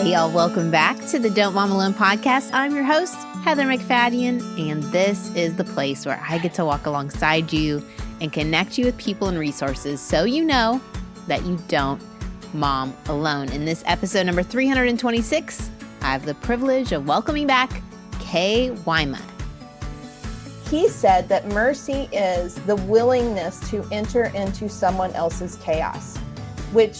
Hey, y'all, welcome back to the Don't Mom Alone podcast. I'm your host, Heather McFadden, and this is the place where I get to walk alongside you and connect you with people and resources so you know that you don't mom alone. In this episode number 326, I have the privilege of welcoming back Kay Wyma. He said that mercy is the willingness to enter into someone else's chaos, which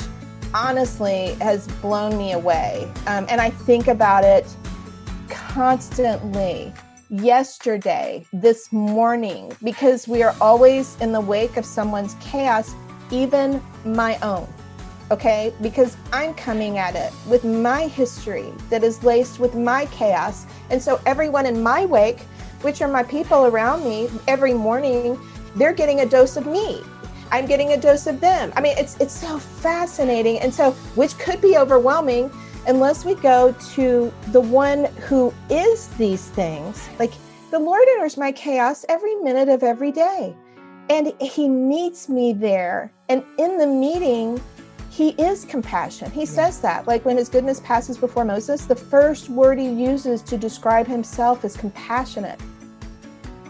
honestly has blown me away. And I think about it constantly, yesterday, this morning, because we are always in the wake of someone's chaos, even my own. Okay, because I'm coming at it with my history that is laced with my chaos. And so everyone in my wake, which are my people around me, every morning, they're getting a dose of me. I'm getting a dose of them. I mean, it's so fascinating. And so, which could be overwhelming unless we go to the one who is these things. Like, the Lord enters my chaos every minute of every day. And he meets me there. And in the meeting, he is compassion. He says that, like when his goodness passes before Moses, the first word he uses to describe himself is compassionate.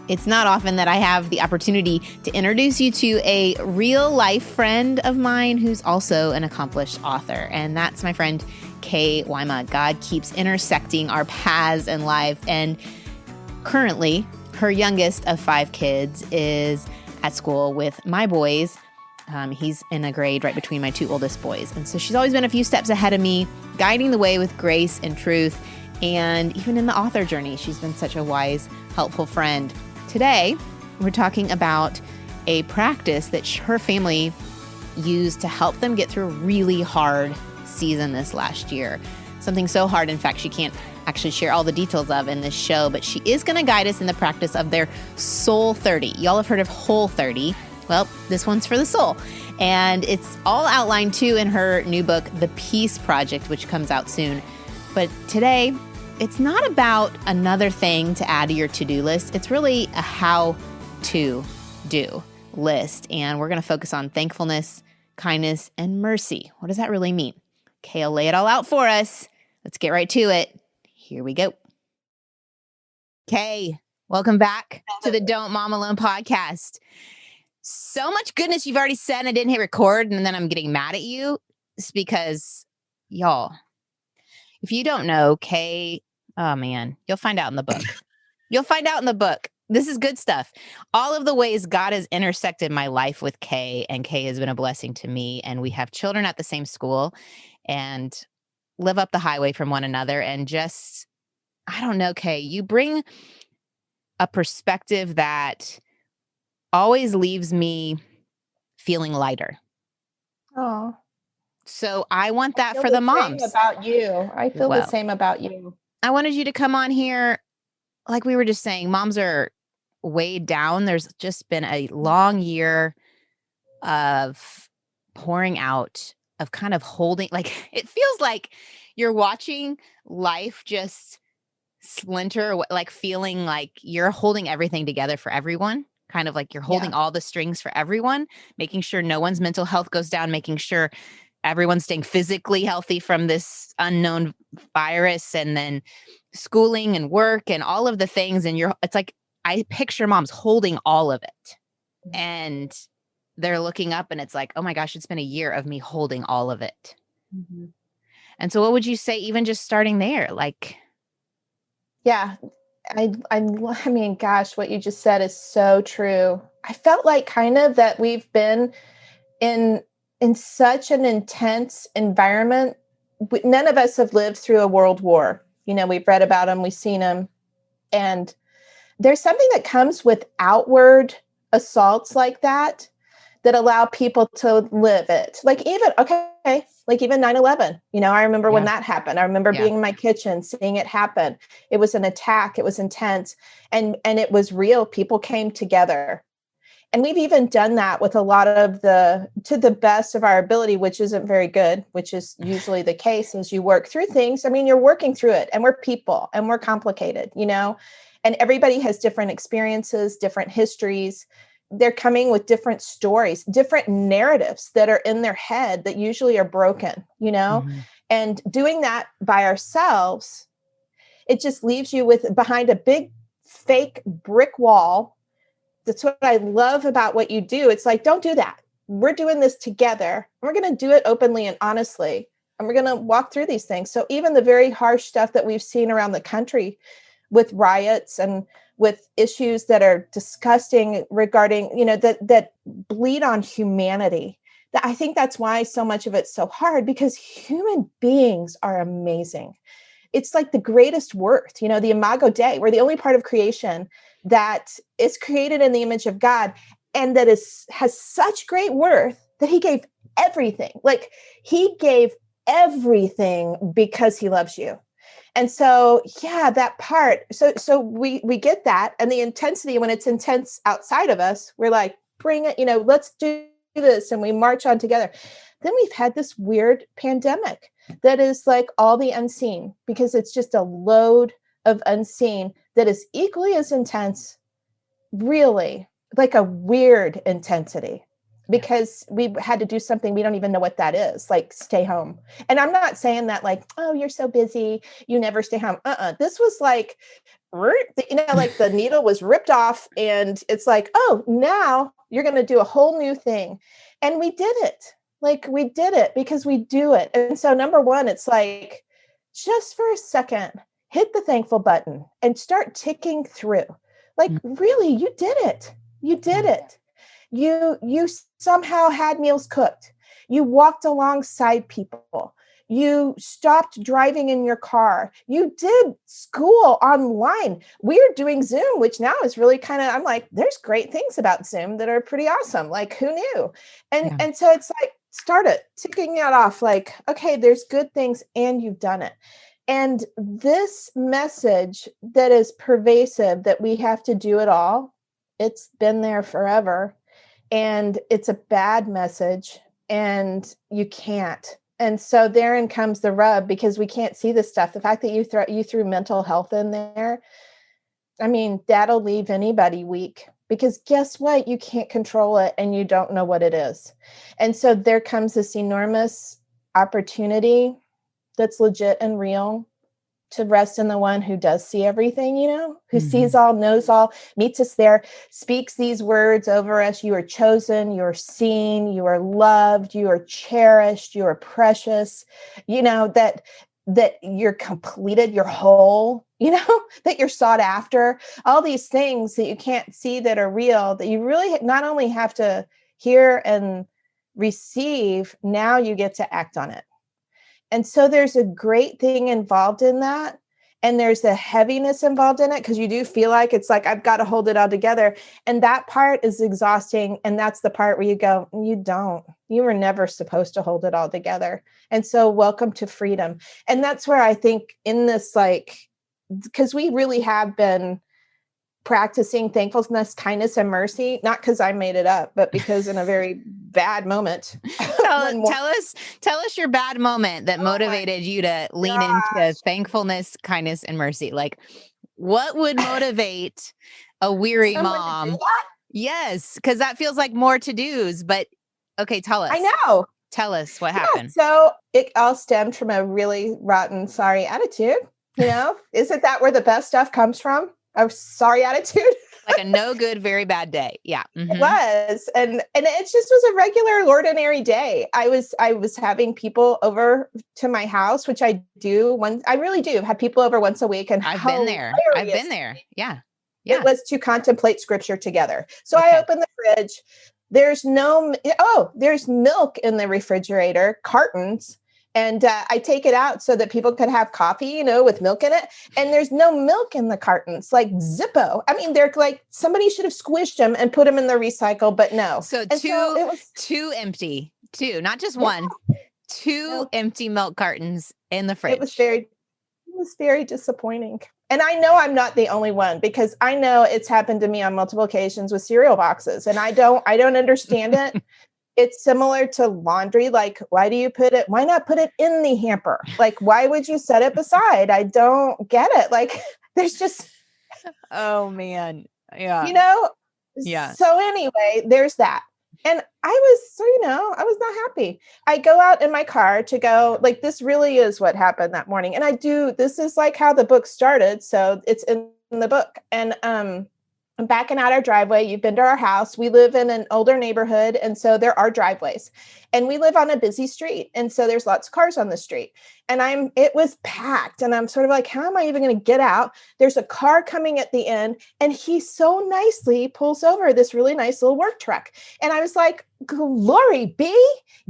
It's not often that I have the opportunity to introduce you to a real life friend of mine who's also an accomplished author. And that's my friend, Kay Wyma. God keeps intersecting our paths in life. And currently, her youngest of 5 kids is at school with my boys. He's in a grade right between my 2 oldest boys. And so she's always been a few steps ahead of me, guiding the way with grace and truth. And even in the author journey, she's been such a wise, helpful friend. Today, we're talking about a practice that her family used to help them get through a really hard season this last year. Something so hard, in fact, she can't actually share all the details of in this show, but she is going to guide us in the practice of their Soul 30. Y'all have heard of Whole 30. Well, this one's for the soul. And it's all outlined too in her new book, The Peace Project, which comes out soon. But today, it's not about another thing to add to your to-do list. It's really a how-to-do list. And we're going to focus on thankfulness, kindness, and mercy. What does that really mean? Kay will lay it all out for us. Let's get right to it. Here we go. Kay, welcome back to the Don't Mom Alone podcast. So much goodness you've already said, and I didn't hit record, and then I'm getting mad at you. It's because, y'all, if you don't know, Kay, oh man, you'll find out in the book. You'll find out in the book. This is good stuff. All of the ways God has intersected my life with Kay, and Kay has been a blessing to me. And we have children at the same school and live up the highway from one another. And just, I don't know, Kay, you bring a perspective that always leaves me feeling lighter. Oh, So I want that for the moms. About you. I feel the same about you. I wanted you to come on here. Like we were just saying, moms are weighed down. There's just been a long year of pouring out, of kind of holding, like it feels like you're watching life just splinter, like feeling like you're holding everything together for everyone. Kind of like you're holding all the strings for everyone, making sure no one's mental health goes down, making sure everyone's staying physically healthy from this unknown virus, and then schooling and work and all of the things. And it's like, I picture moms holding all of it, and they're looking up and it's like, oh my gosh, it's been a year of me holding all of it. Mm-hmm. And so what would you say, even just starting there? Like, yeah, I mean, gosh, what you just said is so true. I felt like kind of that we've been in such an intense environment. None of us have lived through a world war. You know, we've read about them, we've seen them. And there's something that comes with outward assaults like that allow people to live it. Like even 9/11, you know, I remember when that happened. I remember being in my kitchen, seeing it happen. It was an attack. It was intense. And it was real. People came together. And we've even done that with a lot of to the best of our ability, which isn't very good, which is usually the case as you work through things. I mean, you're working through it, and we're people and we're complicated, you know, and everybody has different experiences, different histories. They're coming with different stories, different narratives that are in their head that usually are broken, you know, And doing that by ourselves, it just leaves you with behind a big fake brick wall. That's what I love about what you do. It's like, don't do that. We're doing this together. We're going to do it openly and honestly. And we're going to walk through these things. So even the very harsh stuff that we've seen around the country with riots and with issues that are disgusting regarding, that bleed on humanity. I think that's why so much of it's so hard, because human beings are amazing. It's like the greatest worth, the Imago Dei. We're the only part of creation that is created in the image of God, and that has such great worth that he gave everything. Like, he gave everything because he loves you. And so, yeah, that part. So we get that. And the intensity, when it's intense outside of us, we're like, bring it, let's do this. And we march on together. Then we've had this weird pandemic that is like all the unseen, because it's just a load of unseen that is equally as intense, really, like a weird intensity, because we had to do something we don't even know what that is, like stay home. And I'm not saying that like, oh, you're so busy, you never stay home. This was like, like the needle was ripped off, and it's like, oh, now you're going to do a whole new thing. And we did it. Like, we did it because we do it. And so number one, it's like, just for a second, hit the thankful button and start ticking through. Like, really, you did it. You did it. You somehow had meals cooked. You walked alongside people. You stopped driving in your car. You did school online. We're doing Zoom, which now is really kind of, I'm like, there's great things about Zoom that are pretty awesome. Like, who knew? And so it's like, start it, ticking it off. Like, okay, there's good things and you've done it. And this message that is pervasive, that we have to do it all, it's been there forever. And it's a bad message, and you can't. And so therein comes the rub, because we can't see this stuff. The fact that you threw mental health in there, I mean, that'll leave anybody weak, because guess what? You can't control it, and you don't know what it is. And so there comes this enormous opportunity that's legit and real, to rest in the one who does see everything, who sees all, knows all, meets us there, speaks these words over us. You are chosen, you are seen, you are loved, you are cherished, you are precious, that you're completed, you're whole, that you're sought after, all these things that you can't see that are real, that you really not only have to hear and receive, now you get to act on it. And so there's a great thing involved in that. And there's a heaviness involved in it, because you do feel like it's like, I've got to hold it all together. And that part is exhausting. And that's the part where you go, you don't. You were never supposed to hold it all together. And so welcome to freedom. And that's where I think in this, like, because we really have been practicing thankfulness, kindness, and mercy, not because I made it up, but because in a very bad moment. Tell us your bad moment that motivated you to lean into thankfulness, kindness, and mercy. Like, what would motivate a weary mom? Yes, because that feels like more to-dos, but okay, tell us. I know. Tell us what happened. So it all stemmed from a really rotten, sorry attitude. Isn't that where the best stuff comes from? A sorry attitude. Like a no good, very bad day. Yeah. It was. And it just was a regular, ordinary day. I was having people over to my house, which I really do have people over once a week. And I've been there. Yeah. It was to contemplate scripture together. So I opened the fridge. There's milk in the refrigerator, cartons. And I take it out so that people could have coffee, with milk in it. And there's no milk in the cartons, like Zippo. I mean, they're like, somebody should have squished them and put them in the recycle, but no. So two empty, not just one, two empty milk cartons in the fridge. It was very disappointing. And I know I'm not the only one, because I know it's happened to me on multiple occasions with cereal boxes, and I don't understand it. It's similar to laundry. Like, why not put it in the hamper? Like, why would you set it beside? I don't get it. Like, there's just, oh man. Yeah. Yeah. So anyway, there's that. And I was not happy. I go out in my car to go, like, this really is what happened that morning. And this is like how the book started. So it's in the book. And I'm backing out our driveway. You've been to our house. We live in an older neighborhood. And so there are driveways. And we live on a busy street. And so there's lots of cars on the street. And it was packed. And I'm sort of like, how am I even going to get out? There's a car coming at the end. And he so nicely pulls over this really nice little work truck. And I was like, glory be,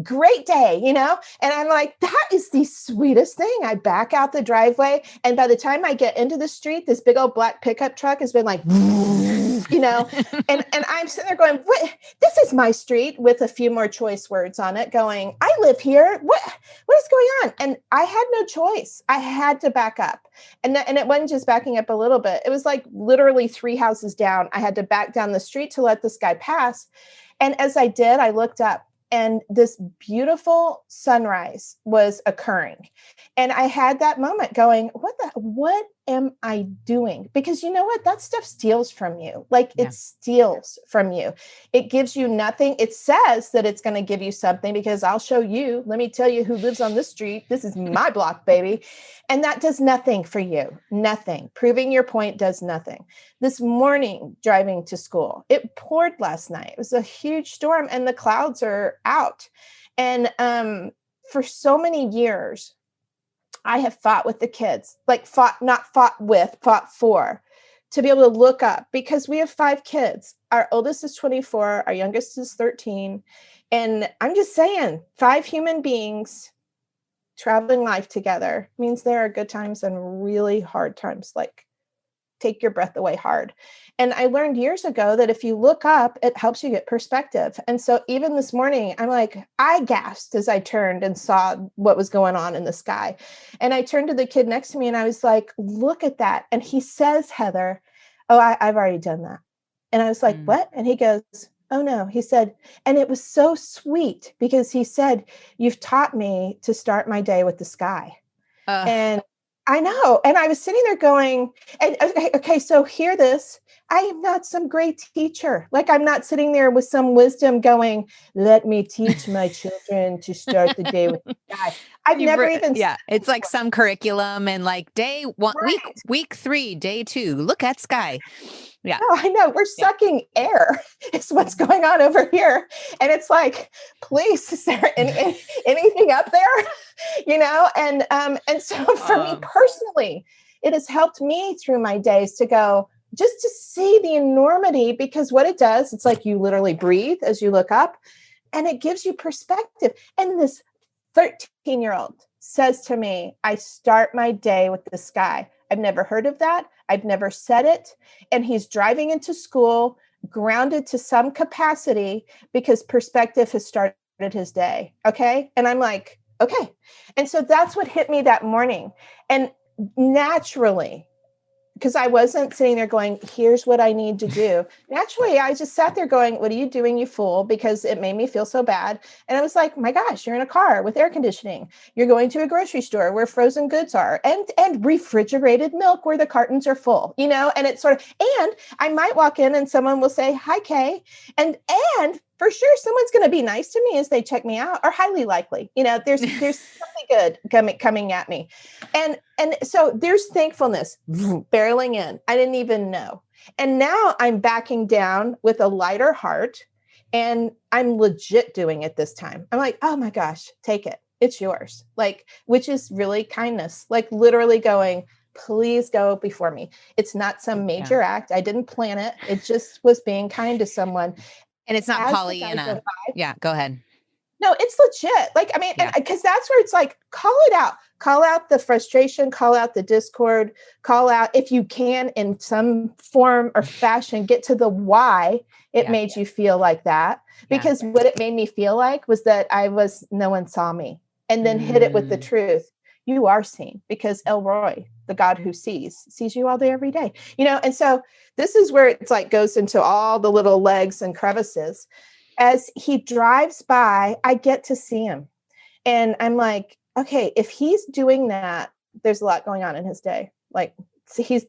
great day, And I'm like, that is the sweetest thing. I back out the driveway. And by the time I get into the street, this big old black pickup truck has been like, and I'm sitting there going, what? This is my street, with a few more choice words on it, going, I live here. What is going on? And I had no choice. I had to back up. And it wasn't just backing up a little bit. It was like literally 3 houses down. I had to back down the street to let this guy pass. And as I did, I looked up, and this beautiful sunrise was occurring. And I had that moment going, what am I doing? Because you know what? That stuff steals from you. Like, it steals from you. It gives you nothing. It says that it's going to give you something, because I'll show you, let me tell you who lives on this street. This is my block, baby. And that does nothing for you. Nothing. Proving your point does nothing. This morning, driving to school, it poured last night. It was a huge storm, and the clouds are out. And for so many years, I have fought with the kids, like not fought with, fought for, to be able to look up, because we have 5 kids. Our oldest is 24. Our youngest is 13. And I'm just saying, 5 human beings traveling life together means there are good times and really hard times, like take your breath away hard. And I learned years ago that if you look up, it helps you get perspective. And so even this morning, I gasped as I turned and saw what was going on in the sky. And I turned to the kid next to me and I was like, look at that. And he says, Heather, oh, I've already done that. And I was like, what? And he goes, oh no. He said, and it was so sweet, because he said, you've taught me to start my day with the sky. And I know. And I was sitting there going, and okay, so hear this. I am not some great teacher. Like, I'm not sitting there with some wisdom going, let me teach my children to start the day with the sky. I've never even. Yeah. It's like some curriculum, and like day 1, week 3, day 2, look at sky. Yeah. Oh, I know. We're sucking air is what's going on over here. And it's like, please, is there anything up there? And so for me personally, it has helped me through my days to go, just to see the enormity, because what it does, it's like you literally breathe as you look up, and it gives you perspective. And this 13-year-old says to me, I start my day with the sky. I've never heard of that. I've never said it. And he's driving into school, grounded to some capacity, because perspective has started his day. Okay. And I'm like, okay. And so that's what hit me that morning. And naturally, because I wasn't sitting there going, here's what I need to do. Naturally, I just sat there going, what are you doing, you fool? Because it made me feel so bad. And I was like, my gosh, you're in a car with air conditioning. You're going to a grocery store where frozen goods are, and refrigerated milk where the cartons are full, and it's sort of, and I might walk in and someone will say, hi, Kay. And for sure, someone's going to be nice to me as they check me out, or highly likely, there's something good coming at me. And so there's thankfulness barreling in. I didn't even know. And now I'm backing down with a lighter heart, and I'm legit doing it this time. I'm like, oh my gosh, take it. It's yours. Like, which is really kindness, like literally going, please go before me. It's not some major act. I didn't plan it. It just was being kind to someone. And it's not Pollyanna. Yeah, go ahead. No, it's legit. Like, I mean, because that's where it's like, call it out. Call out the frustration, call out the discord, call out, if you can, in some form or fashion, get to the why it made you feel like that. Because what it made me feel like was that no one saw me. And then hit it with the truth. You are seen, because El Roy, the God who sees you all day, every day. And so this is where it's like goes into all the little legs and crevices. As he drives by, I get to see him. And I'm like, okay, if he's doing that, there's a lot going on in his day. Like, he's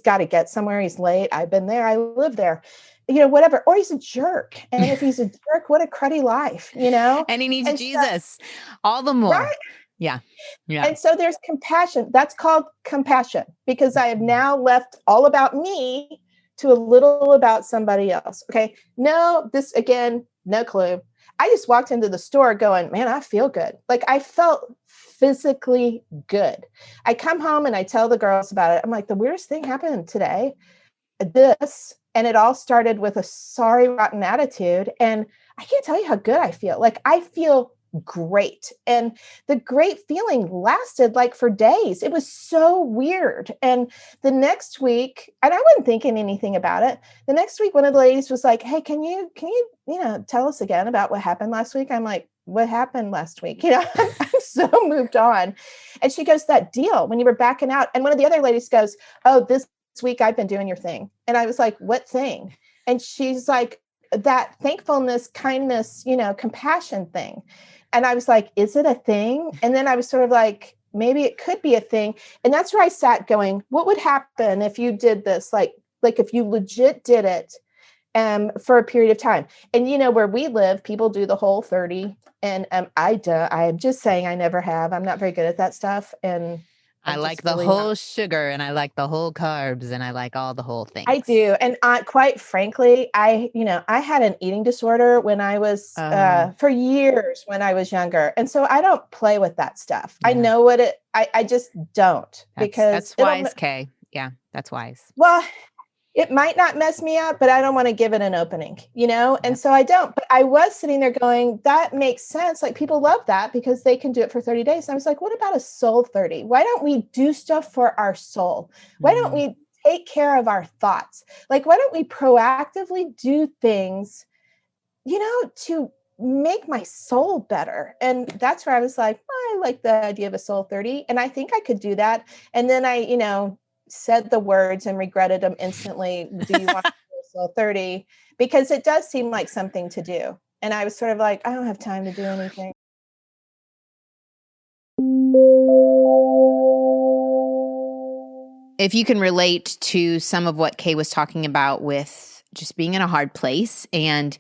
got to get somewhere. He's late. I've been there. I live there. whatever, or he's a jerk. And if he's a jerk, what a cruddy life, And he needs And Jesus all the more. right. Yeah. Yeah. And so there's compassion. That's called compassion, because I have now left all about me to a little about somebody else. Okay. No, this again, no clue. I just walked into the store going, man, I feel good. Like I felt physically good. I come home and I tell the girls about it. I'm like, the weirdest thing happened today, and it all started with a sorry, rotten attitude. And I can't tell you how good I feel. Like I feel great. And the great feeling lasted like for days. It was so weird. And the next week, and I wasn't thinking anything about it. The next week, one of the ladies was like, hey, can you, tell us again about what happened last week? I'm like, what happened last week? I'm so moved on. And she goes, that deal when you were backing out. And one of the other ladies goes, oh, this week I've been doing your thing. And I was like, what thing? And she's like, that thankfulness, kindness, compassion thing. And I was like, is it a thing? And then I was sort of like, maybe it could be a thing. And that's where I sat going, what would happen if you did this? Like if you legit did it for a period of time. And where we live, people do the whole 30. And I am just saying I never have. I'm not very good at that stuff. And I like the whole sugar, and I like the whole carbs, and I like all the whole things. I do. And quite frankly, I had an eating disorder when I was, for years when I was younger. And so I don't play with that stuff. Yeah. I know what I just don't. That's wise, Kay. Yeah, that's wise. Well, it might not mess me up, but I don't want to give it an opening, Yeah. And so I don't. But I was sitting there going, that makes sense. Like people love that because they can do it for 30 days. And I was like, what about a soul 30? Why don't we do stuff for our soul? Why don't we take care of our thoughts? Like, why don't we proactively do things, to make my soul better? And that's where I was like, I like the idea of a soul 30. And I think I could do that. And then I, said the words and regretted them instantly. Do you want to do a soul 30? Because it does seem like something to do. And I was sort of like, I don't have time to do anything. If you can relate to some of what Kay was talking about with just being in a hard place and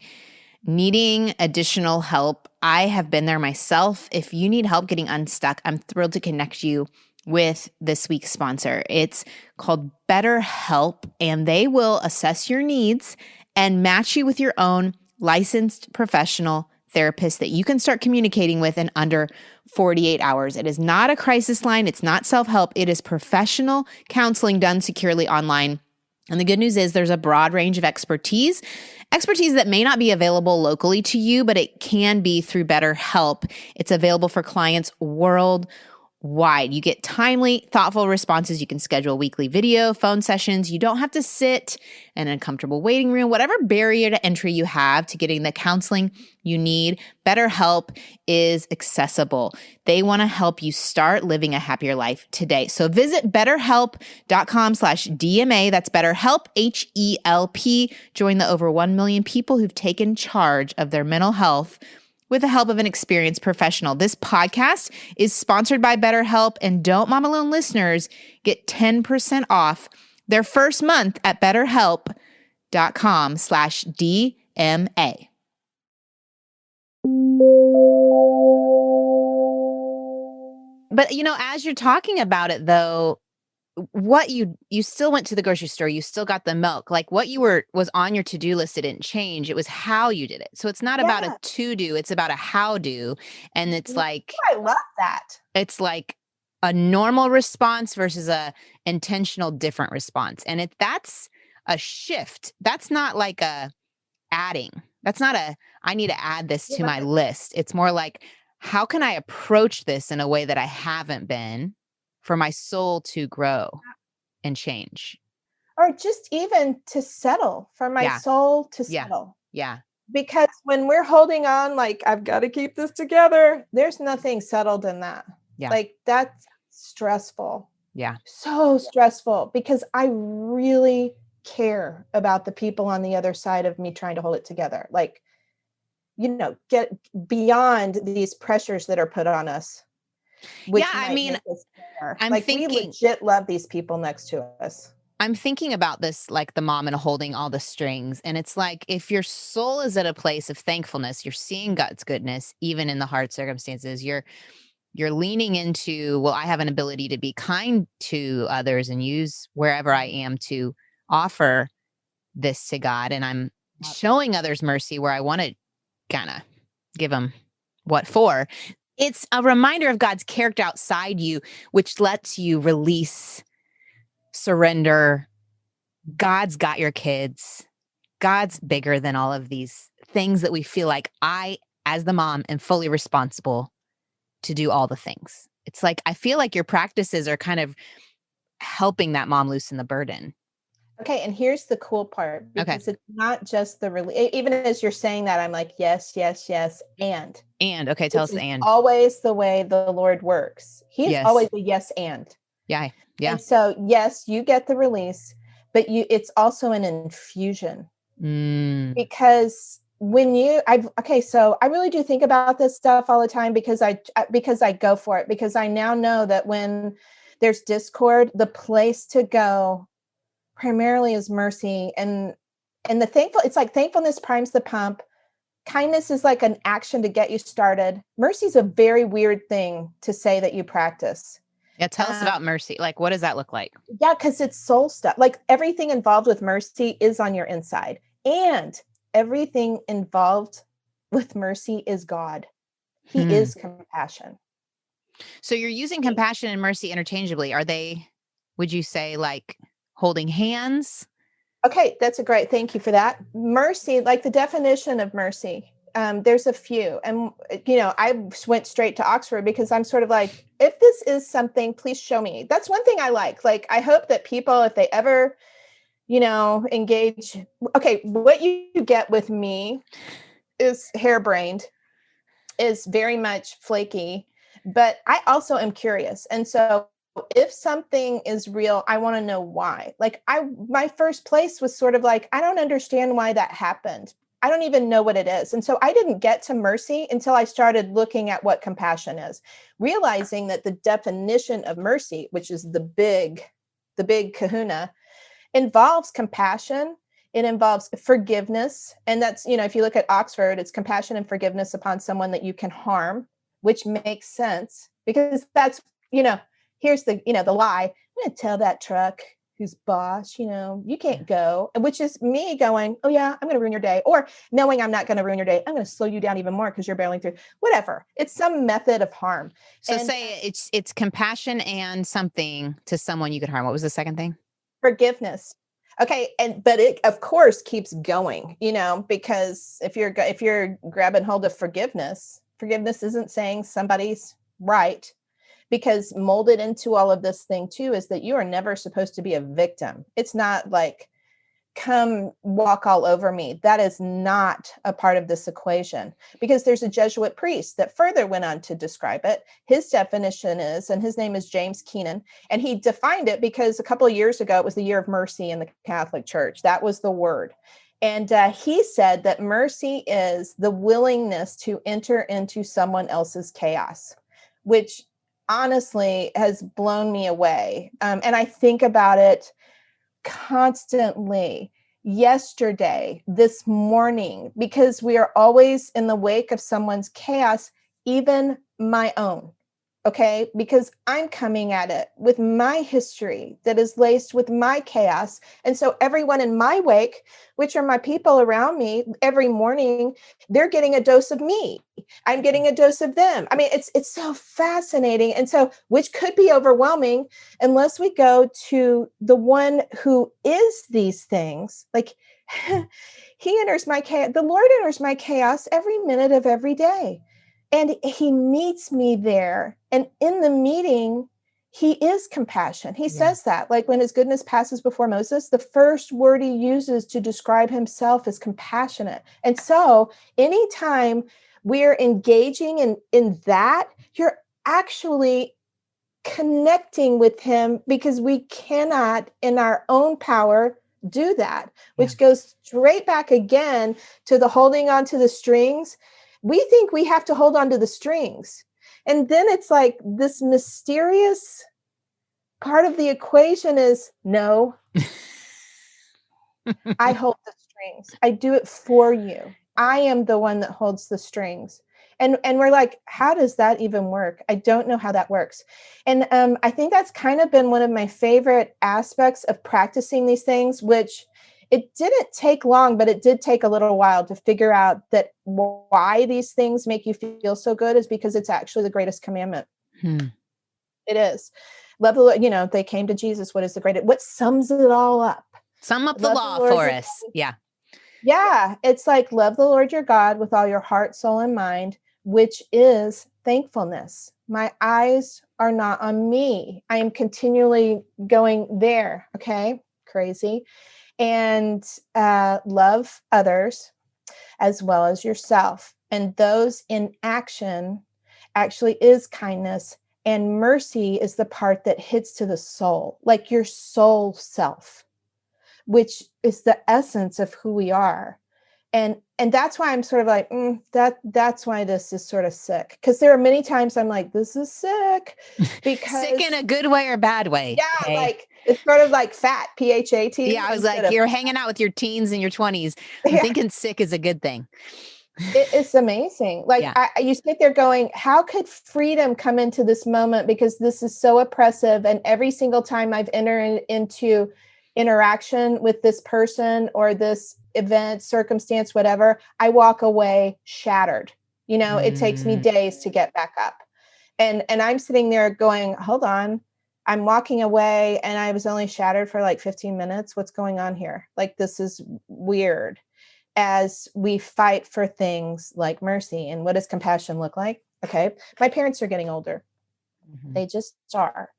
needing additional help, I have been there myself. If you need help getting unstuck, I'm thrilled to connect you with this week's sponsor. It's called BetterHelp, and they will assess your needs and match you with your own licensed professional therapist that you can start communicating with in under 48 hours. It is not a crisis line. It's not self-help. It is professional counseling done securely online. And the good news is there's a broad range of expertise that may not be available locally to you, but it can be through BetterHelp. It's available for clients worldwide. You get timely, thoughtful responses. You can schedule weekly video, phone sessions. You don't have to sit in an uncomfortable waiting room. Whatever barrier to entry you have to getting the counseling you need, BetterHelp is accessible. They want to help you start living a happier life today. So visit betterhelp.com/DMA. That's BetterHelp, HELP. Join the over 1 million people who've taken charge of their mental health with the help of an experienced professional. This podcast is sponsored by BetterHelp, and Don't Mom Alone listeners get 10% off their first month at betterhelp.com/DMA. But, as you're talking about it, though, what you still went to the grocery store, you still got the milk, like what was on your to-do list, it didn't change. It was how you did it. So it's not about a to-do, it's about a how-do. And it's like, I love that. It's like a normal response versus a intentional different response. And that's a shift. That's not like a adding. That's not I need to add this to my list. It's more like, how can I approach this in a way that I haven't been, for my soul to grow and change? Or just even to settle, for my soul to settle. Yeah. Because when we're holding on, like, I've got to keep this together, there's nothing settled in that. Yeah. Like, that's stressful. Yeah. So stressful, because I really care about the people on the other side of me trying to hold it together. Like, get beyond these pressures that are put on us. Yeah, I mean, I'm like, thinking, we legit love these people next to us. I'm thinking about this like the mom and holding all the strings. And it's like if your soul is at a place of thankfulness, you're seeing God's goodness, even in the hard circumstances. You're leaning into, well, I have an ability to be kind to others and use wherever I am to offer this to God. And I'm showing others mercy where I want to kind of give them what for. It's a reminder of God's character outside you, which lets you release, surrender. God's got your kids. God's bigger than all of these things that we feel like I, as the mom, am fully responsible to do all the things. It's like, I feel like your practices are kind of helping that mom loosen the burden. Okay, and here's the cool part, Okay. because it's not just the even as you're saying that, I'm like, yes, yes, yes, and. And, okay, tell Which us the is and. always the way the Lord works. He is Yes. always a yes and. Yeah. Yeah. And so, yes, you get the release, but it's also an infusion. Because when so I really do think about this stuff all the time because I go for it, because I now know that when there's discord, the place to go primarily is mercy, and it's like thankfulness primes the pump. Kindness is like an action to get you started. Mercy is a very weird thing to say that you practice. Yeah, tell us about mercy. Like, what does that look like? Yeah, because it's soul stuff. Like everything involved with mercy is on your inside. And everything involved with mercy is God. He is compassion. So you're using compassion and mercy interchangeably. Are they, would you say, like holding hands? Okay, that's a great, thank you for that. Mercy, like the definition of mercy, there's a few. And, I went straight to Oxford because I'm sort of like, if this is something, please show me. That's one thing I like. Like, I hope that people, if they ever, engage, okay, what you get with me is harebrained, is very much flaky, but I also am curious. And so if something is real, I want to know why. Like my first place was sort of like, I don't understand why that happened. I don't even know what it is. And so I didn't get to mercy until I started looking at what compassion is, realizing that the definition of mercy, which is the big kahuna, involves compassion. It involves forgiveness. And that's, if you look at Oxford, it's compassion and forgiveness upon someone that you can harm, which makes sense because that's, here's the, the lie. I'm going to tell that truck who's boss, you can't go, which is me going, oh yeah, I'm going to ruin your day. Or knowing I'm not going to ruin your day, I'm going to slow you down even more because you're barreling through, whatever. It's some method of harm. So say it's compassion and something to someone you could harm. What was the second thing? Forgiveness. Okay. But it of course keeps going, because if you're grabbing hold of forgiveness isn't saying somebody's right, because molded into all of this thing too is that you are never supposed to be a victim. It's not like, come walk all over me. That is not a part of this equation, because there's a Jesuit priest that further went on to describe it. His definition is, and his name is James Keenan, and he defined it because a couple of years ago, it was the year of mercy in the Catholic Church. That was the word. And he said that mercy is the willingness to enter into someone else's chaos, which honestly has blown me away. And I think about it constantly, yesterday, this morning, because we are always in the wake of someone's chaos, even my own. Okay, because I'm coming at it with my history that is laced with my chaos. And so everyone in my wake, which are my people around me, every morning, they're getting a dose of me. I'm getting a dose of them. I mean, it's so fascinating. And so, which could be overwhelming unless we go to the one who is these things. Like he enters my chaos, the Lord enters my chaos every minute of every day. And he meets me there. And in the meeting, he is compassion. He says that, like when his goodness passes before Moses, the first word he uses to describe himself is compassionate. And so anytime we're engaging in that, you're actually connecting with him, because we cannot in our own power do that, which goes straight back again to the holding on to the strings. We think we have to hold on to the strings. And then it's like this mysterious part of the equation is no, I hold the strings. I do it for you. I am the one that holds the strings. And we're like, how does that even work? I don't know how that works. And I think that's kind of been one of my favorite aspects of practicing these things, which it didn't take long, but it did take a little while to figure out that why these things make you feel so good is because it's actually the greatest commandment. It is. Love the Lord, they came to Jesus. What is the greatest? What sums it all up? Sum up the law for us. Yeah. Yeah. It's like, love the Lord your God with all your heart, soul, and mind, which is thankfulness. My eyes are not on me. I am continually going there. Okay. Crazy. And love others as well as yourself. And those in action actually is kindness. And mercy is the part that hits to the soul, like your soul self, which is the essence of who we are. And that's why I'm sort of like, that's why this is sort of sick. Because there are many times I'm like, this is sick. Because sick in a good way or bad way. Yeah, okay? like it's sort of like fat, PHAT. Yeah, I was like, you're hanging out with your teens and your 20s. I'm thinking sick is a good thing. It's amazing. Like you sit there going, how could freedom come into this moment? Because this is so oppressive. And every single time I've entered into interaction with this person or this event, circumstance, whatever, I walk away shattered. It takes me days to get back up. And I'm sitting there going, hold on, I'm walking away and I was only shattered for like 15 minutes. What's going on here? Like, this is weird. As we fight for things like mercy. And what does compassion look like? Okay. My parents are getting older. They just are.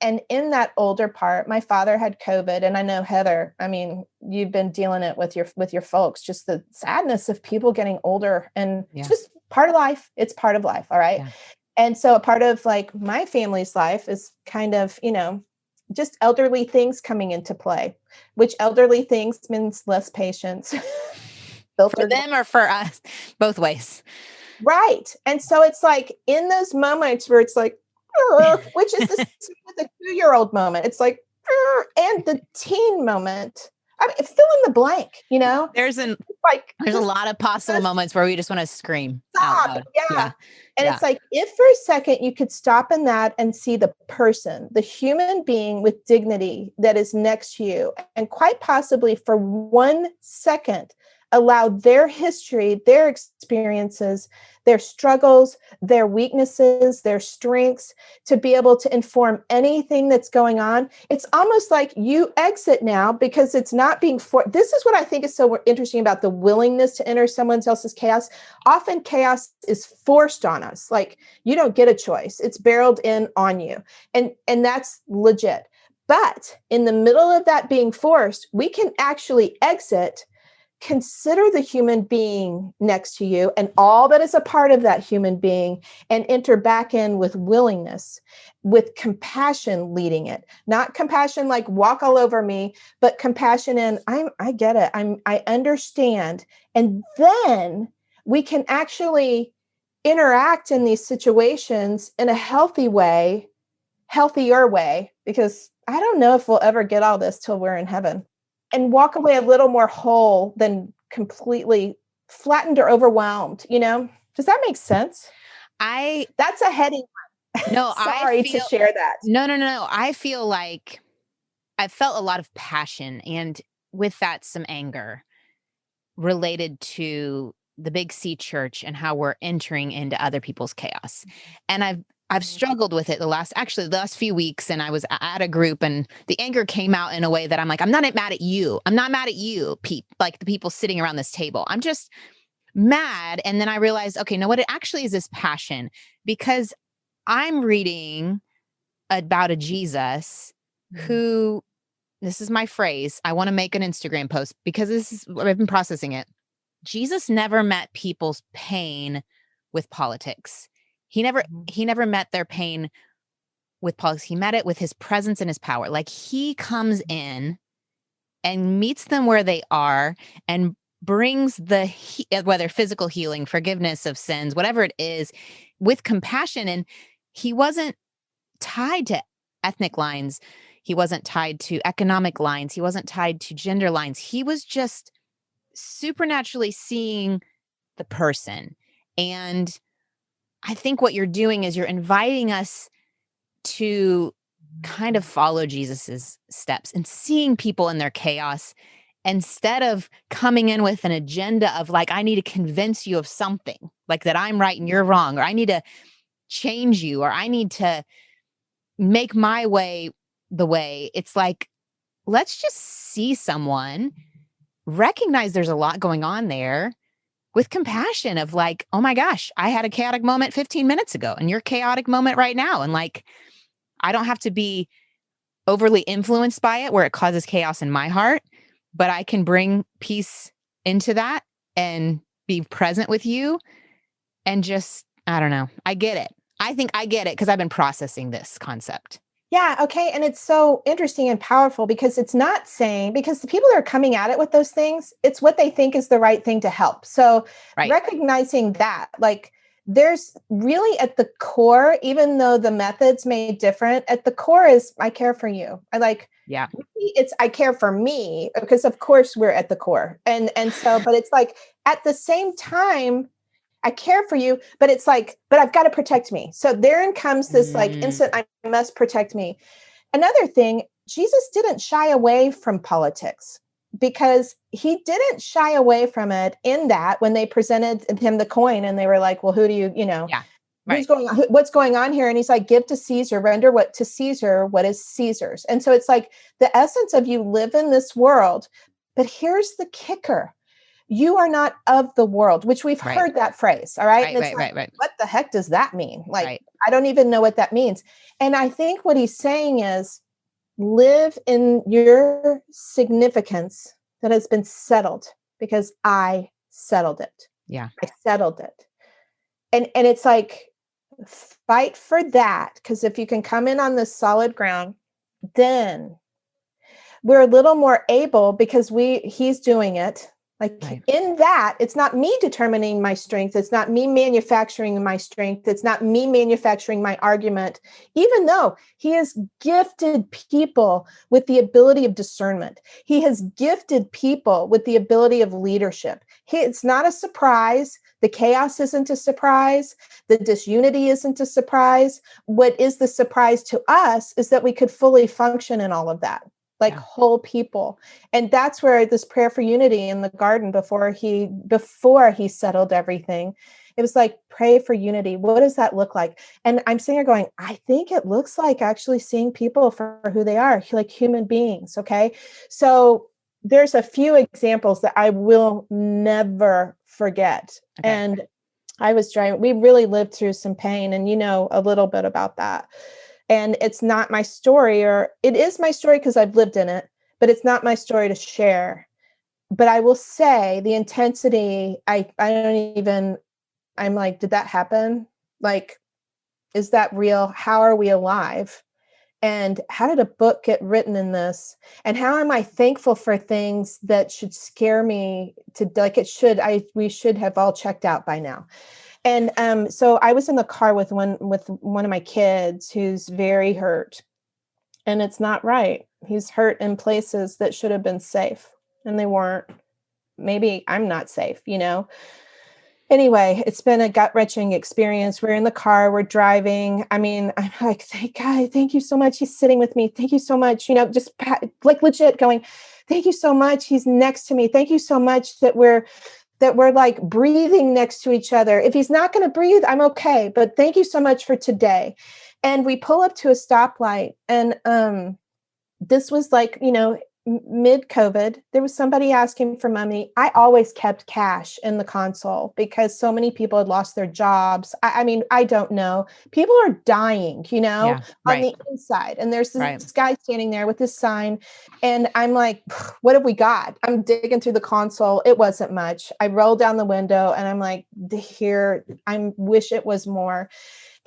And in that older part, my father had COVID. And I know, Heather, I mean, you've been dealing it with your folks, just the sadness of people getting older and just part of life. It's part of life. All right. Yeah. And so a part of like my family's life is kind of, just elderly things coming into play, which elderly things means less patience. For them or for us, both ways. Right. And so it's like in those moments where it's like, which is the with a 2-year-old moment. It's like, and the teen moment. I mean, fill in the blank, There's a lot of possible moments where we just want to scream out loud. Yeah. And it's like, if for a second you could stop in that and see the person, the human being with dignity that is next to you, and quite possibly for 1 second, allow their history, their experiences, their struggles, their weaknesses, their strengths to be able to inform anything that's going on. It's almost like you exit now because it's not being forced. This is what I think is so interesting about the willingness to enter someone else's chaos. Often chaos is forced on us. Like, you don't get a choice. It's barreled in on you. And that's legit. But in the middle of that being forced, we can actually exit, consider the human being next to you and all that is a part of that human being, and enter back in with willingness, with compassion leading it. Not compassion like walk all over me, but compassion in I get it. I understand. And then we can actually interact in these situations in a healthier way, because I don't know if we'll ever get all this till we're in heaven. And walk away a little more whole than completely flattened or overwhelmed. Does that make sense? That's a heady one. No, Sorry to share that. No. I feel like I felt a lot of passion, and with that, some anger related to the Big C church and how we're entering into other people's chaos. And I've struggled with it the last few weeks, and I was at a group and the anger came out in a way that I'm like, I'm not mad at you. I'm not mad at you, like the people sitting around this table. I'm just mad. And then I realized, okay, no, what it actually is passion, because I'm reading about a Jesus who, this is my phrase, I want to make an Instagram post because I've been processing it. Jesus never met people's pain with politics. He never met their pain with politics. He met it with his presence and his power. Like, he comes in and meets them where they are and brings whether physical healing, forgiveness of sins, whatever it is, with compassion. And he wasn't tied to ethnic lines. He wasn't tied to economic lines. He wasn't tied to gender lines. He was just supernaturally seeing the person. And I think what you're doing is you're inviting us to kind of follow Jesus's steps and seeing people in their chaos instead of coming in with an agenda of like, I need to convince you of something, like that I'm right and you're wrong, or I need to change you, or I need to make my way the way. It's like, let's just see someone, recognize there's a lot going on there with compassion of like, oh my gosh, I had a chaotic moment 15 minutes ago and your chaotic moment right now. And like, I don't have to be overly influenced by it where it causes chaos in my heart, but I can bring peace into that and be present with you and just, I don't know. I get it. I think I get it because I've been processing this concept. Yeah. Okay. And it's so interesting and powerful because it's not saying, because the people that are coming at it with those things, it's what they think is the right thing to help. So Right. recognizing that, like, there's really at the core, even though the methods may be different, at the core is I care for you. Yeah. It's I care for me because of course we're at the core. And so, but it's like at the same time, I care for you, but it's like, but I've got to protect me. So therein comes this like instant, I must protect me. Another thing, Jesus didn't shy away from politics because he didn't shy away from it in that when they presented him the coin and they were like, well, who do you, Yeah. Right. who's going on, what's going on here? And he's like, give to Caesar, render what to Caesar, what is Caesar's. And so it's like the essence of you live in this world, but here's the kicker. You are not of the world, which we've heard that phrase. All right. Right, And it's right. what the heck does that mean? Like, I don't even know what that means. And I think what he's saying is live in your significance that has been settled because I settled it. Yeah. I settled it. And it's like, fight for that. Because if you can come in on this solid ground, then we're a little more able because he's doing it. Like in that, it's not me determining my strength. It's not me manufacturing my strength. It's not me manufacturing my argument, even though he has gifted people with the ability of discernment. He has gifted people with the ability of leadership. It's not a surprise. The chaos isn't a surprise. The disunity isn't a surprise. What is the surprise to us is that we could fully function in all of that. Like whole people. And that's where this prayer for unity in the garden before he settled everything, it was like, pray for unity. What does that look like? And I'm sitting here going, I think it looks like actually seeing people for who they are, like human beings. Okay. So there's a few examples that I will never forget. Okay. And I was driving, we really lived through some pain and you know a little bit about that. And it's not my story, or it is my story because I've lived in it, but it's not my story to share. But I will say the intensity, I'm like, did that happen? Like, is that real? How are we alive? And how did a book get written in this? And how am I thankful for things that should scare me to like it should, we should have all checked out by now. And so I was in the car with one of my kids who's very hurt, and it's not right. He's hurt in places that should have been safe, and they weren't. Maybe I'm not safe, you know? Anyway, it's been a gut-wrenching experience. We're in the car, we're driving. I mean, I'm like, thank you so much. He's sitting with me. Thank you so much. You know, just like legit going, thank you so much. He's next to me. Thank you so much that we're like breathing next to each other. If he's not going to breathe, I'm okay. But thank you so much for today. And we pull up to a stoplight. And this was like, you know, mid-COVID, there was somebody asking for money. I always kept cash in the console because so many people had lost their jobs. I mean, I don't know. People are dying, you know, on the inside. And there's this guy standing there with this sign. And I'm like, what have we got? I'm digging through the console. It wasn't much. I rolled down the window and I'm like, I wish it was more.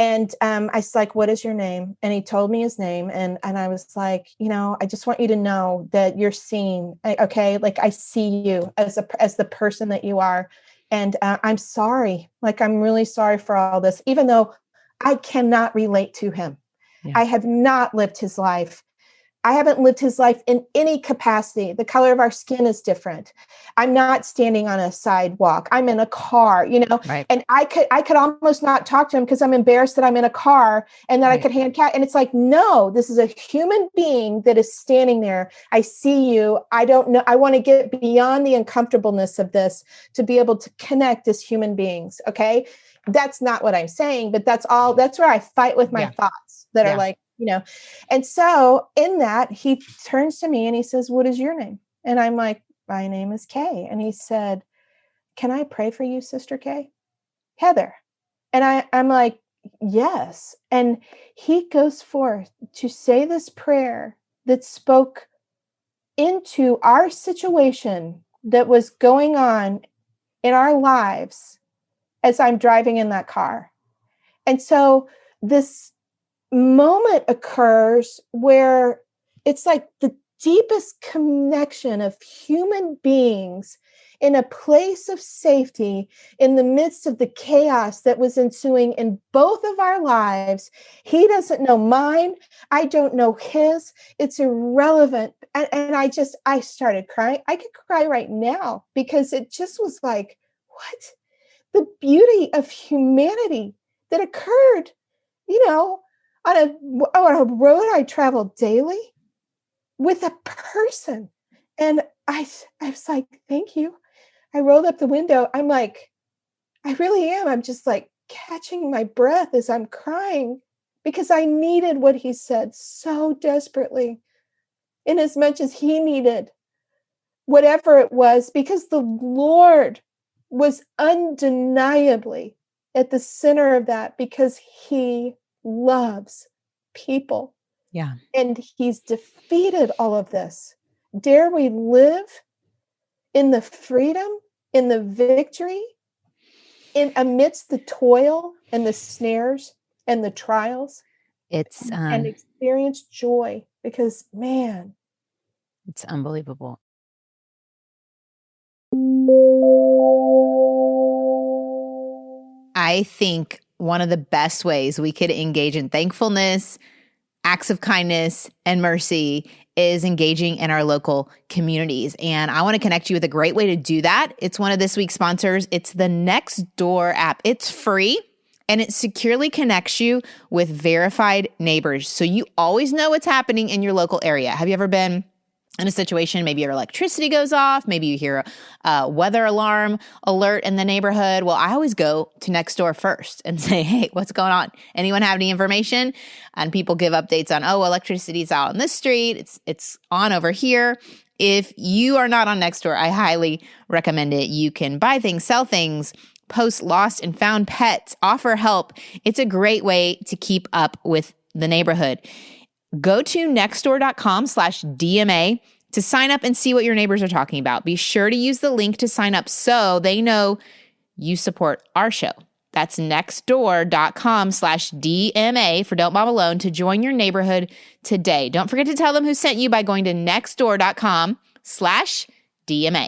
And I was like, what is your name? And he told me his name. And I was like, you know, I just want you to know that you're seen. Okay. Like I see you as the person that you are. And I'm sorry. Like, I'm really sorry for all this, even though I cannot relate to him. Yeah. I have not lived his life. I haven't lived his life in any capacity. The color of our skin is different. I'm not standing on a sidewalk. I'm in a car, Right. and I could almost not talk to him because I'm embarrassed that I'm in a car and that I Right. could hand cat. And it's like, no, this is a human being that is standing there. I see you. I don't know. I want to get beyond the uncomfortableness of this to be able to connect as human beings. Okay. That's not what I'm saying, but that's where I fight with my Yeah. thoughts that are Yeah. like, and so in that, he turns to me and he says, "What is your name?" And I'm like, "My name is Kay." And he said, "Can I pray for you, Sister Kay?" Heather. And I'm like, "Yes." And he goes forth to say this prayer that spoke into our situation that was going on in our lives as I'm driving in that car. And so this moment occurs where it's like the deepest connection of human beings in a place of safety in the midst of the chaos that was ensuing in both of our lives. He doesn't know mine. I don't know his. It's irrelevant. And I started crying. I could cry right now because it just was like, what? The beauty of humanity that occurred, you know, on a road I travel daily with a person. And I was like, thank you. I rolled up the window. I'm like, I really am. I'm just like catching my breath as I'm crying because I needed what he said so desperately, in as much as he needed whatever it was, because the Lord was undeniably at the center of that because he loves people. Yeah. And he's defeated all of this. Dare we live in the freedom, in the victory, in amidst the toil and the snares and the trials, It's and experience joy because, man, it's unbelievable. I think one of the best ways we could engage in thankfulness, acts of kindness, and mercy is engaging in our local communities. And I want to connect you with a great way to do that. It's one of this week's sponsors. It's the Nextdoor app. It's free and it securely connects you with verified neighbors. So you always know what's happening in your local area. Have you ever been in a situation, maybe your electricity goes off, maybe you hear a weather alarm alert in the neighborhood? Well, I always go to Nextdoor first and say, hey, what's going on? Anyone have any information? And people give updates on, oh, electricity's out on this street. It's on over here. If you are not on Nextdoor, I highly recommend it. You can buy things, sell things, post lost and found pets, offer help. It's a great way to keep up with the neighborhood. Go to nextdoor.com/DMA to sign up and see what your neighbors are talking about. Be sure to use the link to sign up so they know you support our show. That's nextdoor.com/DMA for Don't Mom Alone to join your neighborhood today. Don't forget to tell them who sent you by going to nextdoor.com/DMA.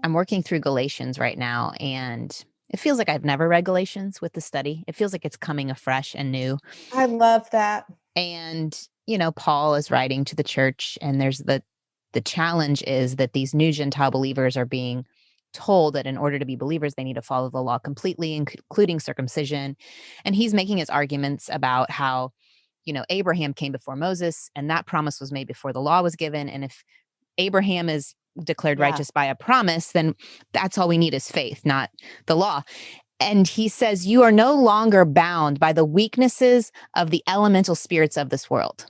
I'm working through Galatians right now, and it feels like I've never read Galatians with the study. It feels like it's coming afresh and new. I love that. And, Paul is writing to the church, and there's the challenge is that these new Gentile believers are being told that in order to be believers, they need to follow the law completely, including circumcision. And he's making his arguments about how, Abraham came before Moses, and that promise was made before the law was given. And if Abraham is declared righteous by a promise, then that's all we need is faith, not the law. And he says, you are no longer bound by the weaknesses of the elemental spirits of this world.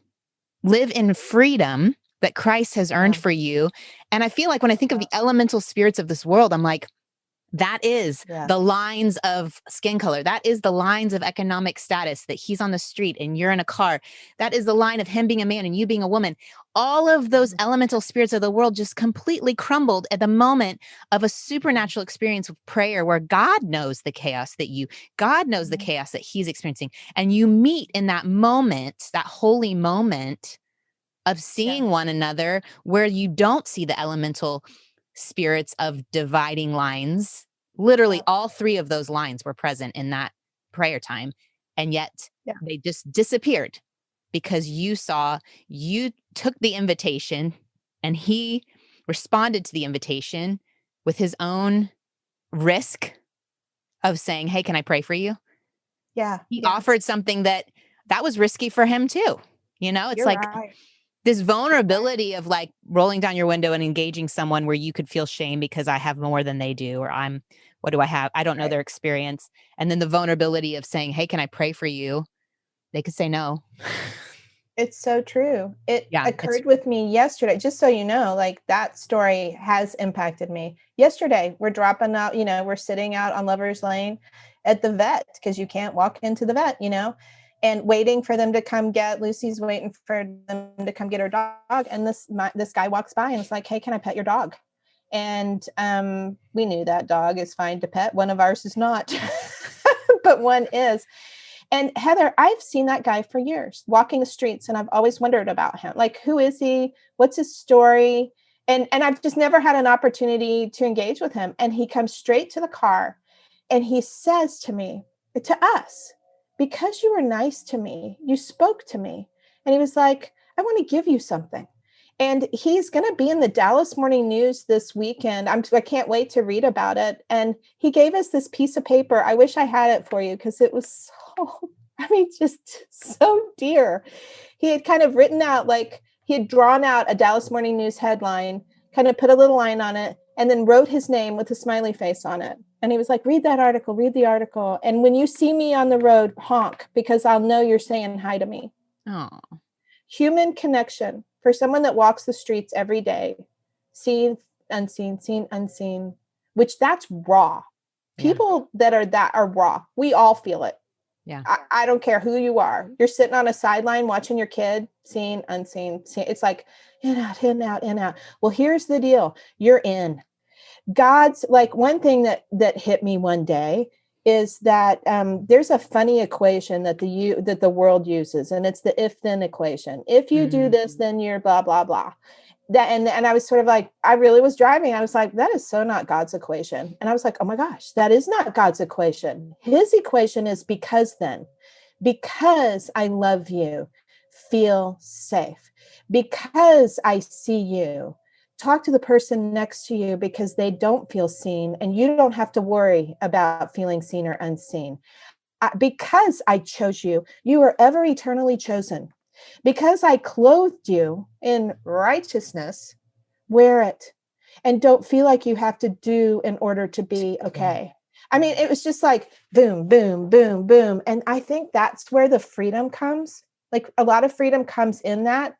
Live in freedom that Christ has earned for you. And I feel like when I think of the elemental spirits of this world, I'm like, that is the lines of skin color. That is the lines of economic status, that he's on the street and you're in a car. That is the line of him being a man and you being a woman. All of those elemental spirits of the world just completely crumbled at the moment of a supernatural experience of prayer where God knows the chaos God knows the chaos that he's experiencing. And you meet in that moment, that holy moment of seeing one another where you don't see the elemental spirits of dividing lines Literally all three of those lines were present in that prayer time. And yet they just disappeared because you took the invitation and he responded to the invitation with his own risk of saying, hey, can I pray for you? Yeah. He offered something that was risky for him too. It's You're like right. this vulnerability of like rolling down your window and engaging someone where you could feel shame because I have more than they do, or what do I have? I don't know their experience. And then the vulnerability of saying, hey, can I pray for you? They could say no. It's so true. It occurred with me yesterday, just so you know, like that story has impacted me. Yesterday, we're dropping out, we're sitting out on Lover's Lane at the vet because you can't walk into the vet, and waiting for them to come Lucy's waiting for them to come get her dog. And this guy walks by and was like, hey, can I pet your dog? And we knew that dog is fine to pet. One of ours is not, but one is. And Heather, I've seen that guy for years walking the streets, and I've always wondered about him. Like, who is he? What's his story? And I've just never had an opportunity to engage with him. And he comes straight to the car and he says to us, because you were nice to me, you spoke to me. And he was like, I want to give you something. And he's going to be in the Dallas Morning News this weekend. I can't wait to read about it. And he gave us this piece of paper. I wish I had it for you because it was just so dear. He had kind of written out, like he had drawn out a Dallas Morning News headline, kind of put a little line on it, and then wrote his name with a smiley face on it. And he was like, read that article, read the article. And when you see me on the road, honk, because I'll know you're saying hi to me. Oh. Human connection for someone that walks the streets every day, seen, unseen, which that's raw. People that are raw. We all feel it. Yeah. I don't care who you are. You're sitting on a sideline watching your kid, seen, unseen. It's like in, out, in, out, in, out. Well, here's the deal. You're in. God's like one thing that hit me one day is that there's a funny equation that the world uses, and it's the if-then equation. If you do this, then you're blah, blah, blah. And I was sort of like, I really was driving. I was like, that is so not God's equation. And I was like, oh my gosh, that is not God's equation. His equation is because I love you, feel safe. Because I see you, talk to the person next to you because they don't feel seen and you don't have to worry about feeling seen or unseen. Because I chose you, you are ever eternally chosen. Because I clothed you in righteousness, wear it and don't feel like you have to do in order to be okay. I mean, it was just like boom, boom, boom, boom. And I think that's where the freedom comes. Like a lot of freedom comes in that,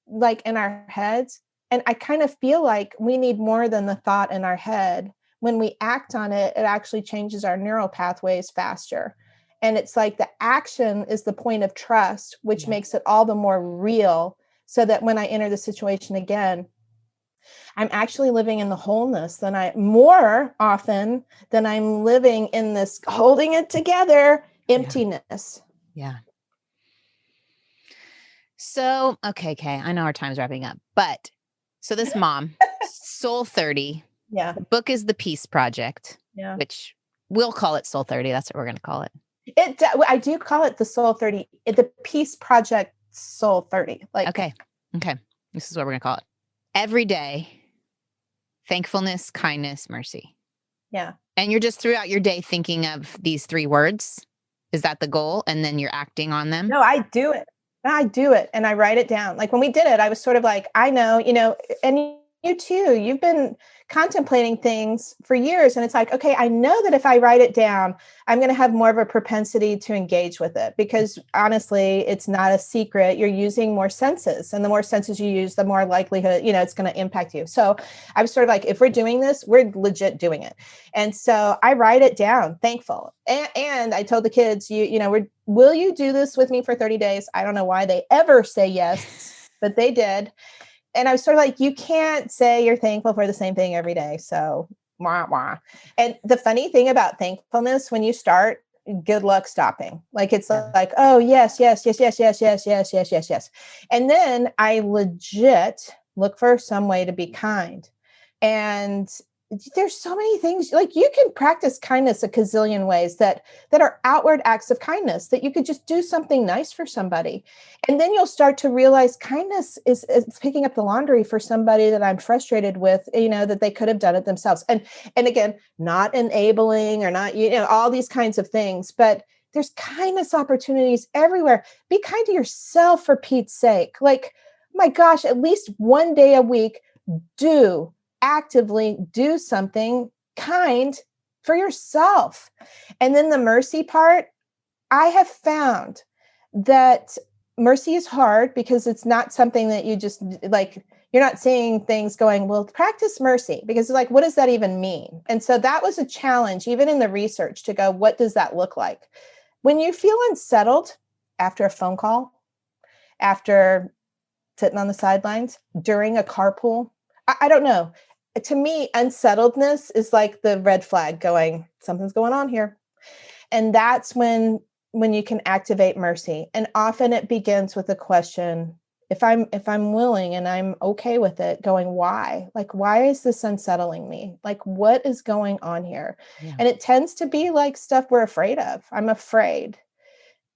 like in our heads. And I kind of feel like we need more than the thought in our head. When we act on it, it actually changes our neural pathways faster. And it's like the action is the point of trust, which makes it all the more real. So that when I enter the situation again, I'm actually living in the wholeness more often than I'm living in this holding it together emptiness. Yeah. So, okay, Kay, I know our time's wrapping up, but so this mom, Soul 30. Yeah. The book is The Peace Project, which we'll call it Soul 30. That's what we're going to call it. I do call it the Soul 30, the Peace Project Soul 30. Okay. This is what we're going to call it. Every day, thankfulness, kindness, mercy. Yeah. And you're just throughout your day thinking of these 3 words. Is that the goal? And then you're acting on them? No, I do it. And I write it down. Like when we did it, I was sort of like, I know, and you too, you've been contemplating things for years. And it's like, okay, I know that if I write it down, I'm going to have more of a propensity to engage with it because honestly, it's not a secret. You're using more senses, and the more senses you use, the more likelihood, it's going to impact you. So I was sort of like, if we're doing this, we're legit doing it. And so I write it down, thankful. And I told the kids, will you do this with me for 30 days? I don't know why they ever say yes, but they did. And I was sort of like, you can't say you're thankful for the same thing every day. So, wah, wah. And the funny thing about thankfulness, when you start, good luck stopping. Like, it's like, oh, yes. And then I legit look for some way to be kind. And there's so many things, like you can practice kindness a gazillion ways that are outward acts of kindness, that you could just do something nice for somebody. And then you'll start to realize kindness is picking up the laundry for somebody that I'm frustrated with, that they could have done it themselves. And again, not enabling or not, all these kinds of things, but there's kindness opportunities everywhere. Be kind to yourself, for Pete's sake. Like, my gosh, at least one day a week, actively do something kind for yourself. And then the mercy part, I have found that mercy is hard because it's not something that you just like, you're not saying things going, well, practice mercy, because like, what does that even mean? And so that was a challenge, even in the research, to go, what does that look like? When you feel unsettled after a phone call, after sitting on the sidelines, during a carpool, I don't know. To me, unsettledness is like the red flag going, something's going on here. And that's when you can activate mercy. And often it begins with a question. If I'm willing and I'm okay with it, going, why? Like, why is this unsettling me? Like, what is going on here? Yeah. And it tends to be like stuff we're afraid of. I'm afraid.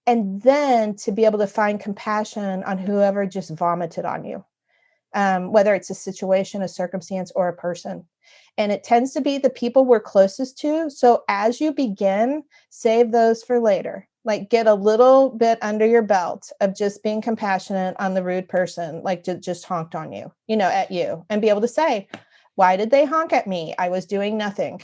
And then to be able to find compassion on whoever just vomited on you. Whether it's a situation, a circumstance, or a person. And it tends to be the people we're closest to. So as you begin, save those for later. Like, get a little bit under your belt of just being compassionate on the rude person, like just honked on you, at you, and be able to say, why did they honk at me? I was doing nothing.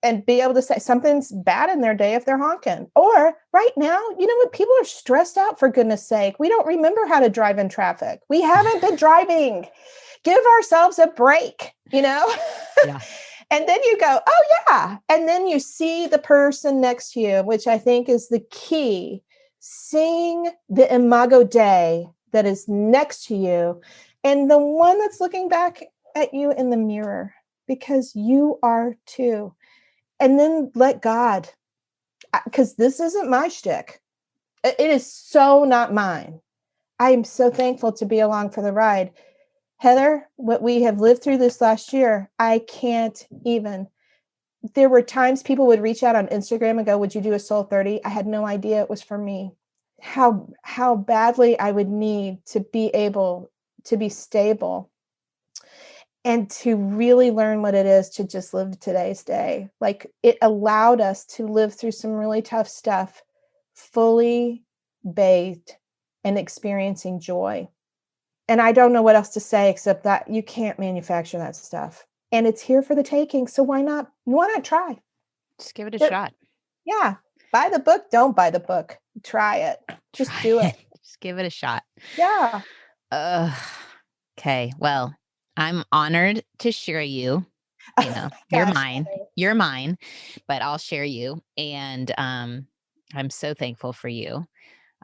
And be able to say something's bad in their day if they're honking. Or right now, you know what? People are stressed out, for goodness sake. We don't remember how to drive in traffic. We haven't been driving. Give ourselves a break, Yeah. And then you go, oh yeah. And then you see the person next to you, which I think is the key. Seeing the imago Dei that is next to you, and the one that's looking back at you in the mirror, because you are too. And then let God, because this isn't my shtick. It is so not mine. I am so thankful to be along for the ride. Heather, what we have lived through this last year, I can't even. There were times people would reach out on Instagram and go, would you do a Soul 30? I had no idea it was for me. How badly I would need to be able to be stable and to really learn what it is to just live today's day. Like, it allowed us to live through some really tough stuff, fully bathed and experiencing joy. And I don't know what else to say except that you can't manufacture that stuff. And it's here for the taking. So why not try? Just give it a shot. Yeah. Buy the book. Don't buy the book. Try it. Just do it. Just give it a shot. Yeah. Okay. Well, I'm honored to share you. You're mine, but I'll share you. And I'm so thankful for you.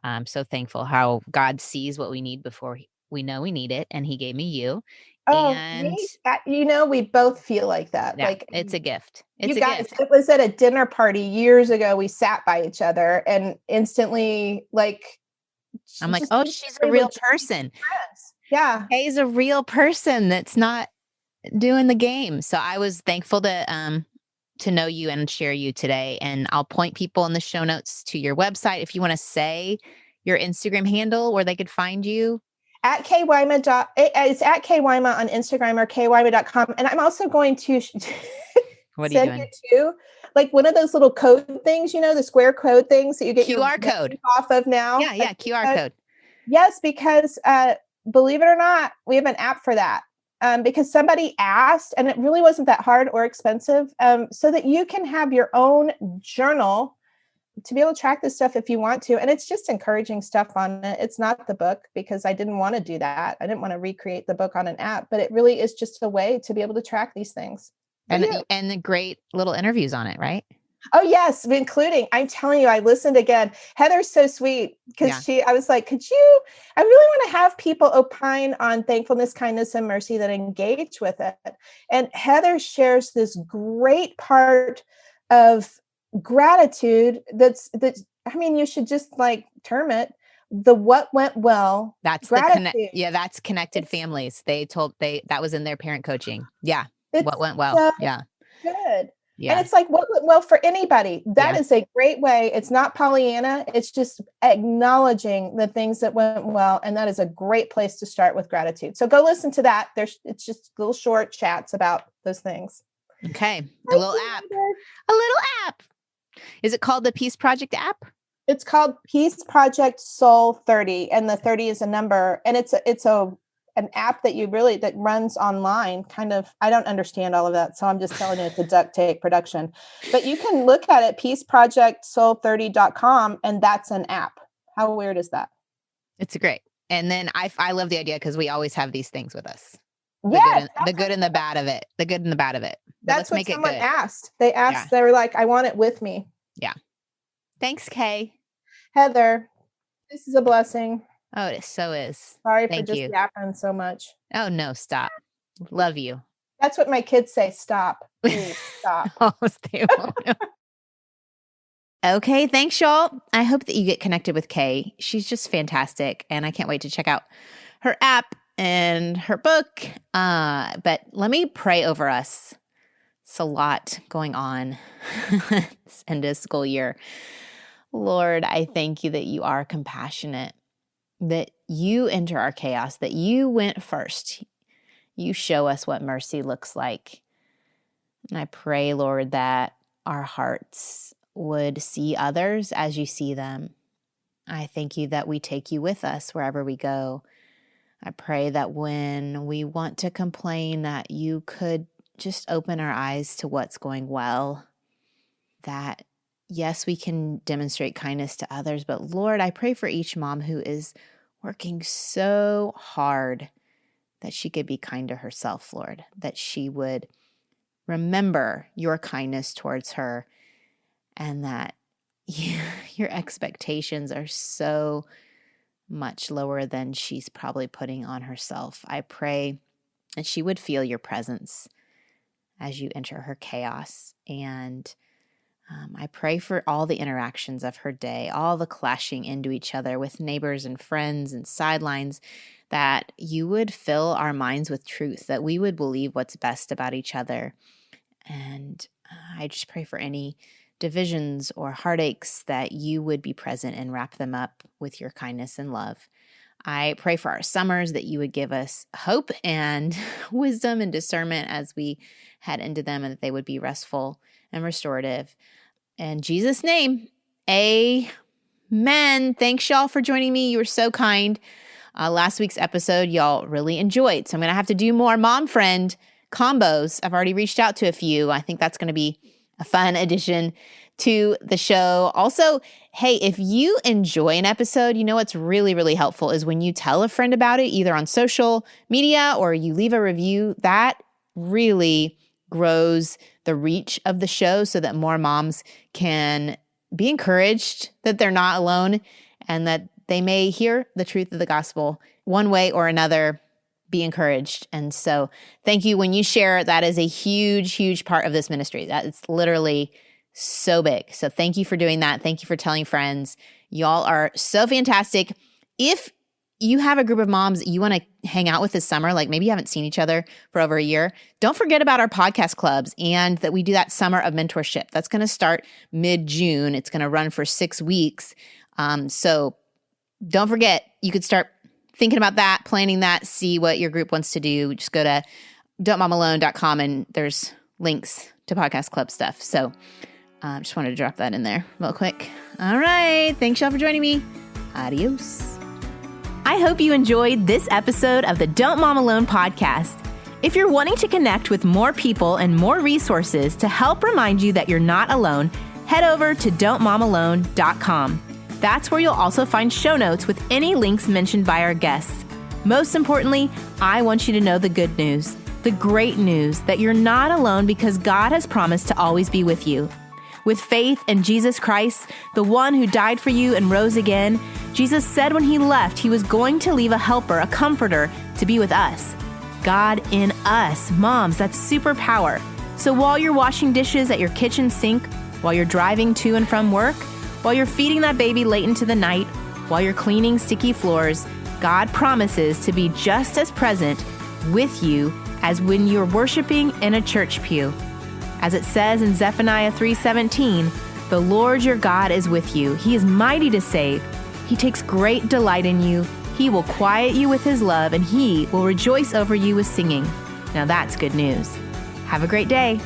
I'm so thankful how God sees what we need before we know we need it. And he gave me you. Oh, and we both feel like that. Yeah, like, it's a gift. It's gift. It was at a dinner party years ago. We sat by each other and instantly, like, I'm like, oh, she's a real person. Friends. Yeah. Kay's a real person that's not doing the game. So I was thankful to know you and share you today. And I'll point people in the show notes to your website if you want to say your Instagram handle where they could find you. At Kay Wyma. It's at Kay Wyma on Instagram, or kaywyma.com. And I'm also going to send you to, like, one of those little code things, the square code things that you get QR code off of now. Yeah, QR code. Yes, because believe it or not, we have an app for that. Because somebody asked, and it really wasn't that hard or expensive, so that you can have your own journal to be able to track this stuff if you want to. And it's just encouraging stuff on it. It's not the book, because I didn't want to do that. I didn't want to recreate the book on an app, but it really is just a way to be able to track these things. And the great little interviews on it, right? Oh, yes. Including, I'm telling you, I listened again. Heather's so sweet, because I was like, I really want to have people opine on thankfulness, kindness, and mercy that engage with it. And Heather shares this great part of gratitude you should just term it the what went well. That's gratitude. That's Connected Families. That was in their parent coaching. Yeah. What went well. good. Yeah. And it's like, well, for anybody, that is a great way. It's not Pollyanna. It's just acknowledging the things that went well. And that is a great place to start with gratitude. So go listen to that. It's just little short chats about those things. Okay. A little app. Is it called the Peace Project app? It's called Peace Project Soul 30, and the 30 is a number, and it's an app that runs online. Kind of, I don't understand all of that, so I'm just telling you it's a duct tape production. But you can look at it, peaceprojectsoul30.com, and that's an app. How weird is that? It's great. And then I love the idea because we always have these things with us. The good and the bad of it. The good and the bad of it. But that's what someone asked. They asked, They were like, I want it with me. Yeah. Thanks, Kay. Heather, this is a blessing. Oh, it so is. Sorry for just yapping so much. Oh, no, stop. Love you. That's what my kids say. Stop. Please stop. They won't know. Okay, thanks, y'all. I hope that you get connected with Kay. She's just fantastic, and I can't wait to check out her app and her book. But let me pray over us. It's a lot going on this end of school year. Lord, I thank you that you are compassionate, that you enter our chaos, that you went first. You show us what mercy looks like. And I pray, Lord, that our hearts would see others as you see them. I thank you that we take you with us wherever we go. I pray that when we want to complain, that you could just open our eyes to what's going well, that yes, we can demonstrate kindness to others, but Lord, I pray for each mom who is working so hard that she could be kind to herself, Lord, that she would remember your kindness towards her, and that your expectations are so much lower than she's probably putting on herself. I pray that she would feel your presence as you enter her chaos. And I pray for all the interactions of her day, all the clashing into each other with neighbors and friends and sidelines, that you would fill our minds with truth, that we would believe what's best about each other. And I just pray for any divisions or heartaches, that you would be present and wrap them up with your kindness and love. I pray for our summers, that you would give us hope and wisdom and discernment as we head into them, and that they would be restful and restorative. In Jesus' name, amen. Thanks, y'all, for joining me. You were so kind. Last week's episode, y'all really enjoyed. So I'm going to have to do more mom friend combos. I've already reached out to a few. I think that's going to be a fun addition to the show. Also, hey, if you enjoy an episode, you know what's really, really helpful is when you tell a friend about it, either on social media or you leave a review. That really grows the reach of the show so that more moms can be encouraged that they're not alone, and that they may hear the truth of the gospel one way or another, be encouraged. And so thank you. When you share, that is a huge, huge part of this ministry. That is literally so big. So thank you for doing that. Thank you for telling friends. Y'all are so fantastic. If you have a group of moms you want to hang out with this summer, like maybe you haven't seen each other for over a year, don't forget about our podcast clubs, and that we do that summer of mentorship. That's going to start mid-June. It's going to run for 6 weeks. So don't forget, you could start thinking about that, planning that, see what your group wants to do. Just go to don'tmomalone.com and there's links to podcast club stuff. So just wanted to drop that in there real quick. All right. Thanks, y'all, for joining me. Adios. I hope you enjoyed this episode of the Don't Mom Alone podcast. If you're wanting to connect with more people and more resources to help remind you that you're not alone, head over to don'tmomalone.com. That's where you'll also find show notes with any links mentioned by our guests. Most importantly, I want you to know the good news, the great news that you're not alone, because God has promised to always be with you. With faith in Jesus Christ, the one who died for you and rose again, Jesus said when he left, he was going to leave a helper, a comforter, to be with us. God in us. Moms, that's superpower. So while you're washing dishes at your kitchen sink, while you're driving to and from work, while you're feeding that baby late into the night, while you're cleaning sticky floors, God promises to be just as present with you as when you're worshiping in a church pew. As it says in Zephaniah 3:17, "The Lord your God is with you. He is mighty to save. He takes great delight in you. He will quiet you with his love, and he will rejoice over you with singing." Now that's good news. Have a great day.